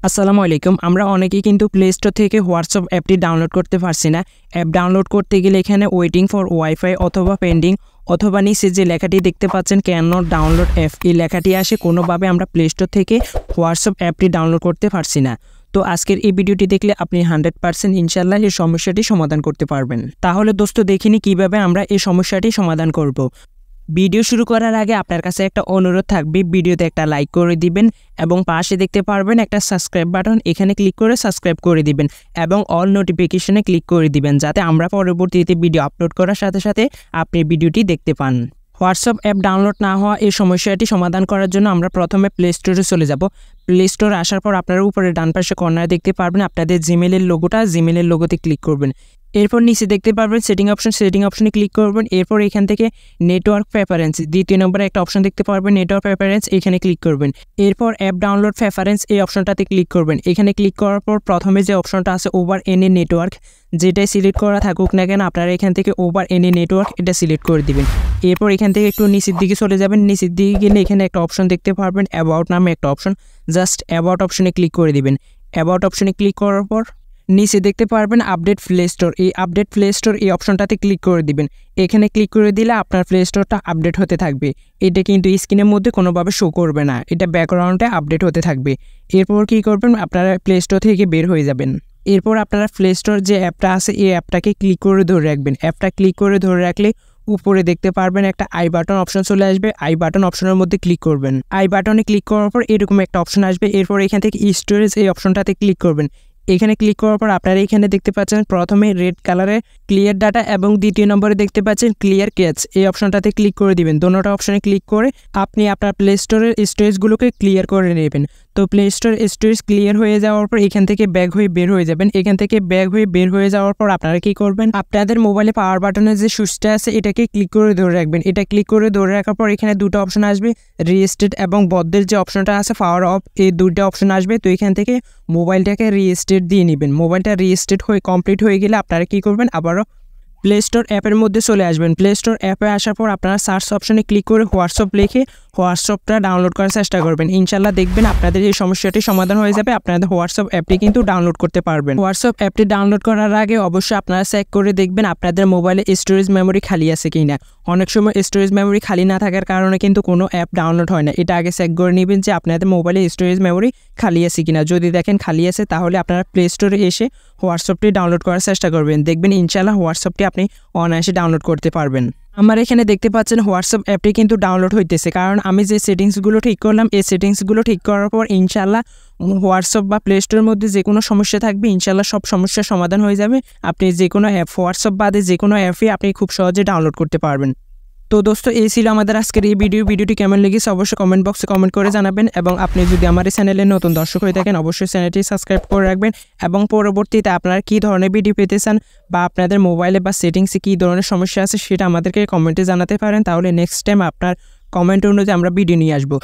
আসসালামু আলাইকুম। আমরা অনেকেই কিন্তু প্লে স্টোর থেকে হোয়াটসঅ্যাপ অ্যাপটি ডাউনলোড করতে পারছি না। অ্যাপ ডাউনলোড করতে গেলে এখানে ওয়েটিং ফর ওয়াইফাই অথবা পেন্ডিং অথবা নিচে যে লেখাটি দেখতে পাচ্ছেন ক্যান নট ডাউনলোড অ্যাপ, এই লেখাটি আসে কোনোভাবে আমরা প্লে স্টোর থেকে হোয়াটসঅ্যাপ অ্যাপটি ডাউনলোড করতে পারছি না। তো আজকের এই ভিডিওটি দেখলে আপনি 100% ইনশাল্লাহ এই সমস্যাটি সমাধান করতে পারবেন। তাহলে দোস্ত দেখিনি কিভাবে আমরা এই সমস্যাটি সমাধান করব। ভিডিও শুরু করার আগে আপনার কাছে একটা অনুরোধ থাকবে, ভিডিওতে একটা লাইক করে দিবেন এবং পাশে দেখতে পারবেন একটা সাবস্ক্রাইব বাটন, এখানে ক্লিক করে সাবস্ক্রাইব করে দিবেন এবং অল নোটিফিকেশনে ক্লিক করে দিবেন যাতে আমরা পরবর্তীতে ভিডিও আপলোড করার সাথে সাথে আপনি ভিডিওটি দেখতে পান। হোয়াটসঅ্যাপ অ্যাপ ডাউনলোড না হওয়া এই সমস্যাটি সমাধান করার জন্য আমরা প্রথমে প্লে স্টোরে চলে যাব। প্লে স্টোরে আসার পর আপনারা উপরে ডান পাশে কর্নারে দেখতে পারবেন আপনাদের জিমেলের লোগোতে ক্লিক করবেন। এরপর নিচে দেখতে পারবেন সেটিং অপশনে ক্লিক করবেন। এরপর এখান থেকে নেটওয়ার্ক প্রেফারেন্স দ্বিতীয় নম্বরে একটা অপশন দেখতে পারবেন, নেটওয়ার্ক প্রেফারেন্স, এখানে ক্লিক করবেন। এরপর অ্যাপ ডাউনলোড প্রেফারেন্স এই অপশনটাতে ক্লিক করবেন। এখানে ক্লিক করার পর প্রথমে যে অপশনটা আছে ওভার এনি নেটওয়ার্ক, যেটাই সিলেক্ট করা থাকুক না কেন আপনারা এখান থেকে ওভার এনি নেটওয়ার্ক এটা সিলেক্ট করে দিবেন। এরপর এখান থেকে একটু নিচের দিকে চলে যাবেন। নিচের দিকে গেলে এখানে একটা অপশন দেখতে পারবেন অ্যাবাউট নামে একটা অপশন, জাস্ট অ্যাবাউট অপশনে ক্লিক করে দিবেন। অ্যাবাউট অপশনে ক্লিক করার পর নিচে দেখতে পারবেন আপডেট প্লে স্টোর, এই আপডেট প্লে স্টোর এই অপশনটাতে ক্লিক করে দিবেন। এখানে ক্লিক করে দিলে আপনার প্লে স্টোরটা আপডেট হতে থাকবে। এটা কিন্তু স্ক্রিনের মধ্যে কোনোভাবে শো করবে না, এটা ব্যাকগ্রাউন্ডে আপডেট হতে থাকবে। এরপর কী করবেন, আপনারা প্লে স্টোর থেকে বের হয়ে যাবেন। এরপর আপনারা প্লে স্টোর যে অ্যাপটা আছে এই অ্যাপটাকে ক্লিক করে ধরে রাখবেন। অ্যাপটা ক্লিক করে ধরে রাখলে উপরে দেখতে পারবেন একটা আই বাটন অপশন চলে আসবে। আই বাটন অপশনের মধ্যে ক্লিক করবেন। আই বাটনে ক্লিক করার পর এরকম একটা অপশন আসবে। এরপর এখান থেকে স্টোরেজ এই অপশনটাতে ক্লিক করবেন। এখানে ক্লিক করার পর আপনারা এখানে দেখতে পাচ্ছেন প্রথমে রেড কালারে ক্লিয়ার ডাটা এবং দ্বিতীয় নম্বরে দেখতে পাচ্ছেন ক্লিয়ার ক্যাচ, এই অপশনটাতে ক্লিক করে দিবেন। দোনোটা অপশনে ক্লিক করে আপনি আপনার প্লে স্টোরের স্টোরেজগুলোকে ক্লিয়ার করে নেবেন। তো প্লে স্টোর স্টোরেজ ক্লিয়ার হয়ে যাওয়ার পর এখান থেকে ব্যাক হয়ে বের হয়ে যাবেন। এখান থেকে ব্যাক হয়ে বের হয়ে যাওয়ার পর আপনারা কি করবেন, আপনাদের মোবাইলে পাওয়ার বাটনের যে সুইচটা আছে এটাকে ক্লিক করে ধরে রাখবেন। এটা ক্লিক করে ধরে রাখার পর এখানে দুটো অপশন আসবে, রিস্টেট এবং বদ্ধের যে অপশনটা আছে পাওয়ার অফ, এই দুইটা অপশন আসবে। তো এখান থেকে মোবাইলটাকে রিস্টেট দিয়ে নেবেন। মোবাইলটা রিস্টেট হয়ে কমপ্লিট হয়ে গেলে আপনারা কি করবেন, আবারও প্লে স্টোর অ্যাপের মধ্যে চলে আসবেন। প্লে স্টোর অ্যাপে আসার পর আপনারা সার্চ অপশনে ক্লিক করে হোয়াটসঅ্যাপ লিখে হোয়াটসঅ্যাপটা ডাউনলোড করার চেষ্টা করবেন। ইনশাল্লাহ দেখবেন আপনাদের এই সমস্যাটি সমাধান হয়ে যাবে, আপনাদের হোয়াটসঅ্যাপ অ্যাপটি কিন্তু ডাউনলোড করতে পারবেন। হোয়াটসঅ্যাপ অ্যাপটি ডাউনলোড করার আগে অবশ্যই আপনারা চেক করে দেখবেন আপনাদের মোবাইলে স্টোরেজ মেমোরি খালি আছে কি না। অনেক সময় স্টোরেজ মেমোরি খালি না থাকার কারণে কিন্তু কোনো অ্যাপ ডাউনলোড হয় না। এটা আগে চেক করে নেবেন যে আপনাদের মোবাইলে স্টোরেজ মেমোরি খালি আছে কিনা। যদি দেখেন খালি আছে তাহলে আপনারা প্লে স্টোরে এসে হোয়াটসঅ্যাপটি ডাউনলোড করার চেষ্টা করবেন। দেখবেন ইনশাল্লাহ হোয়াটসঅ্যাপটি আপনি অনায়াসে ডাউনলোড করতে পারবেন। আমার এখানে দেখতে পাচ্ছেন হোয়াটসঅ্যাপ অ্যাপটি কিন্তু ডাউনলোড হইতেছে, কারণ আমি যে সেটিংসগুলো ঠিক করলাম এই সেটিংসগুলো ঠিক করার পর ইনশাল্লাহ হোয়াটসঅ্যাপ বা প্লে স্টোরের মধ্যে যে কোনো সমস্যা থাকবে ইনশাল্লাহ সব সমস্যার সমাধান হয়ে যাবে। আপনি যে কোনো অ্যাপ হোয়াটসঅ্যাপ বাদে যে কোনো অ্যাপই আপনি খুব সহজে ডাউনলোড করতে পারবেন। তো দোস্ত এই ছিল আমাদের আজকের এই ভিডিওটি কেমন লেগেছে অবশ্যই কমেন্ট বক্সে কমেন্ট করে জানাবেন এবং আপনি যদি আমার এই চ্যানেলে নতুন দর্শক হয়ে থাকেন অবশ্যই চ্যানেলটি সাবস্ক্রাইব করে রাখবেন এবং পরবর্তীতে আপনারা কী ধরনের ভিডিও পেতে চান বা আপনাদের মোবাইলে বা সেটিংসে কী ধরনের সমস্যা আছে সেটা আমাদেরকে কমেন্টে জানাতে পারেন। তাহলে নেক্সট টাইম আপনার কমেন্ট অনুযায়ী আমরা ভিডিও নিয়ে আসবো।